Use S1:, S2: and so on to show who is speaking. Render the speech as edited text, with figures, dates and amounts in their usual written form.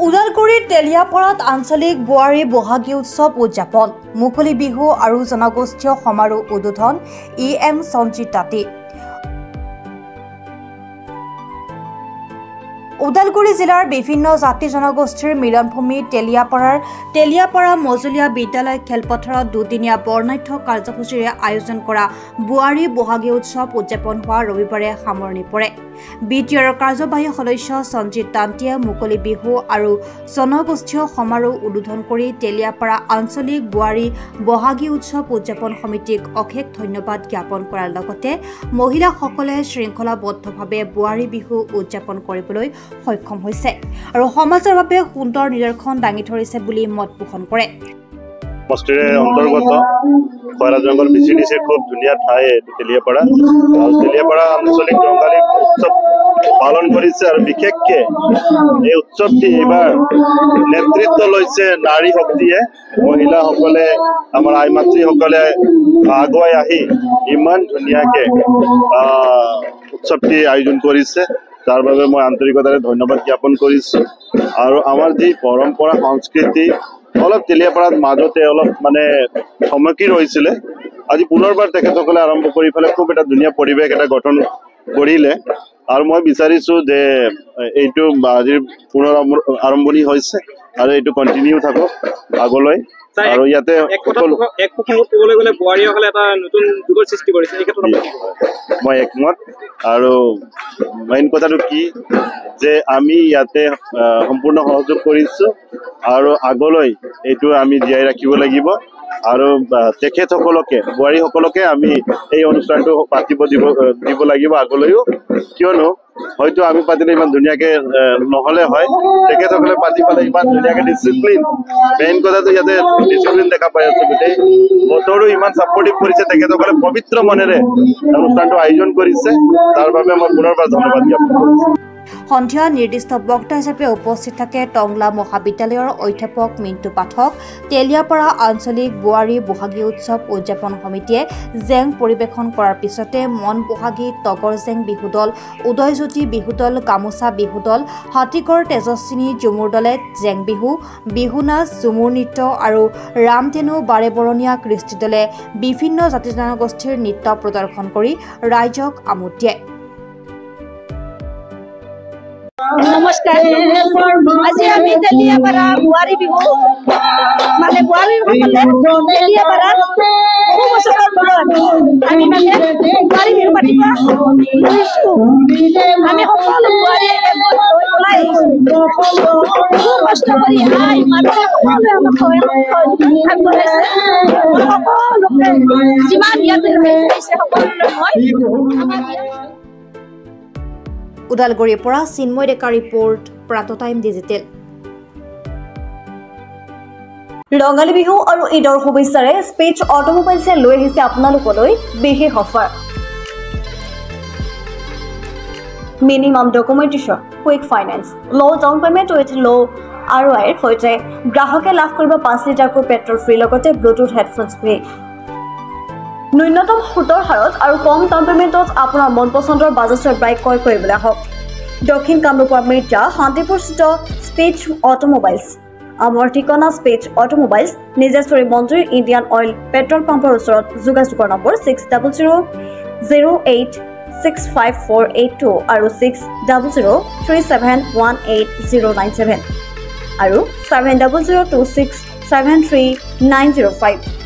S1: ওদালগুৰিৰ তেলিয়াপাৰাত আঞ্চলিক বোৱাৰী বহাগী উৎসৱ উদযাপন মুকলি বিহু আৰু জনগোষ্ঠীয় সমাৰোহ উদ্বোধন EM সঞ্জিত তাঁতী। ওদালগুৰি জিলাৰ বিভিন্ন জাতি জনগোষ্ঠীৰ মিলনভূমি তেলিয়াপাৰা মজলীয়া বিদ্যালয় খেলপথাৰত দুদিনীয়া বৰ্ণাঢ্য কাৰ্যসূচীৰে আয়োজন কৰা বোৱাৰী বহাগী উৎসৱ উদযাপন হোৱা ৰবিবাৰে সামৰণি পৰে। BTR কাৰ্যবাহী সদস্য সঞ্জিত তাঁতীয়ে মুকলি বিহু আৰু জনগোষ্ঠীয় সমাৰোহ উদ্বোধন কৰি তেলিয়াপাৰা আঞ্চলিক বোৱাৰী বহাগী উৎসৱ উদযাপন সমিতিক অশেষ ধন্যবাদ জ্ঞাপন কৰাৰ লগতে মহিলাসকলে শৃংখলাবদ্ধভাৱে বোৱাৰী বিহু উদযাপন কৰিবলৈ সক্ষম হৈছে আৰু সমাজৰ বাবে সুন্দৰ নিদৰ্শন দাঙি ধৰিছে বুলি মত পোষণ কৰে।
S2: সমষ্টিৰে অন্তৰ্গত খয়ৰা জংঘল BCDC খুব ধুনীয়া ঠাই তেলিয়াপাৰা আৰু তেলিয়াপাৰা আঞ্চলিক ৰঙালী উৎসৱ পালন কৰিছে আৰু বিশেষকে এই উৎসৱটি এইবাৰ নেতৃত্ব লৈছে নাৰী শক্তিয়ে। মহিলাসকলে আমাৰ আই মাতৃসকলে আগুৱাই আহি ইমান ধুনীয়াকে উৎসৱটি আয়োজন কৰিছে, তাৰ বাবে মই আন্তৰিকতাৰে ধন্যবাদ জ্ঞাপন কৰিছোঁ। আৰু আমাৰ যি পৰম্পৰা সংস্কৃতি অলপ তেলিয়াপাৰাত মাজতে অলপ থমকি ৰৈছিলে, আজি পুনৰবাৰ তেখেতসকলে আৰম্ভ কৰি পেলাই খুব এটা ধুনীয়া পৰিৱেশ এটা গঠন কৰিলে আৰু মই বিচাৰিছোঁ যে এইটো আজিৰ পুনৰ আৰম্ভণি হৈছে আৰু এইটো কণ্টিনিউ থাকক আগলৈ। আৰু ইয়াতে মই একমত আৰু মেইন কথাটো কি যে আমি ইয়াতে সম্পূৰ্ণ সহযোগ কৰিছোঁ আৰু আগলৈ এইটো আমি জীয়াই ৰাখিব লাগিব আৰু তেখেতসকলকে বোৱাৰীসকলকে আমি এই অনুষ্ঠানটো পাতিব দিব লাগিব আগলৈও, কিয়নো হয়তো আমি পাতিলে ইমান ধুনীয়াকে নহ'লে হয়, তেখেতসকলে পাতি পালে ইমান ধুনীয়াকে ডিচিপ্লিন, মেইন কথাটো ইয়াতে ডিচিপ্লিন দেখা পাই আছো। গোটেই বতৰো ইমান ছাপৰ্টিভ কৰিছে, তেখেতসকলে পবিত্ৰ মনেৰে অনুষ্ঠানটো আয়োজন কৰিছে, তাৰ বাবে মই পুনৰবাৰ ধন্যবাদ জ্ঞাপন কৰিছোঁ।
S1: সন্ধিয়া নিৰ্দিষ্ট বক্তা হিচাপে উপস্থিত থাকে টংলা মহাবিদ্যালয়ৰ অধ্যাপক মিণ্টু পাঠক। তেলিয়াপাৰা আঞ্চলিক বোৱাৰী বহাগী উৎসৱ উদযাপন সমিতিয়ে জেং পৰিৱেশন কৰাৰ পিছতে মন বহাগী টগৰ জেং বিহুদল, উদয়জ্যোতি বিহুদল, গামোচা বিহুদল, হাতীগড় তেজস্বিনী ঝুমুৰ দলে জেং বিহু, বিহু নাচ, ঝুমুৰ নৃত্য আৰু ৰামধেনু বাৰেবৰণীয়া কৃষ্টি দলে বিভিন্ন জাতি জনগোষ্ঠীৰ নৃত্য প্ৰদৰ্শন কৰি ৰাইজক আমোদ দিয়ে।
S3: নমস্কাৰ, আজি আমি তেলিয়াপাৰা বোৱাৰী বিহু বোৱাৰীসকলে তেলিয়াপাৰাত বহু বছৰৰ মূৰত আমি বোৱাৰী বিহু পাতিব লৈছোঁ। আমি সকলো বোৱাৰী ওলাই বহু কষ্ট কৰি মানুহে সকলোৱে আমাক আগবঢ়াইছে। সকলোকে যিমান ইয়াত আহিছে সকলোলৈ মই
S1: ওদালগুৰিৰ পৰা চিন্ময় ডেকা ৰিপৰ্ট, প্ৰাত টাইম ডিজিটেল।
S4: ৰঙালী বিহু আৰু ঈদৰ শুভেচ্ছাৰে স্পেচ অটোমোবাইলছে লৈ আহিছে আপোনালোকলৈ বিশেষ offer. Minimum documentation, quick finance, low' down payment with low' ROIৰ সৈতে গ্ৰাহকে লাভ কৰিব 5 লিটাৰকৈ পেট্ৰল ফ্ৰী, লগতে ব্লুটুথ হেডফোনছ ফ্ৰী। ন্যূনতম সুতৰ হাৰত আৰু কম ডাউন পেমেণ্টত আপোনাৰ মন পচন্দৰ বাজাজৰ বাইক ক্ৰয় কৰিবলৈ আহক দক্ষিণ কামৰূপৰ মিৰ্জা শান্তিপুৰস্থিত স্পেচ অটোমোবাইলছ। আমাৰ ঠিকনা স্পেচ অটোমোবাইলছ, নিজেশ্বৰী মন্দিৰ ইণ্ডিয়ান অইল পেট্ৰল পাম্পৰ ওচৰত। যোগাযোগৰ নম্বৰ 6000086548 আৰু 6003718097 আৰু 7002673905।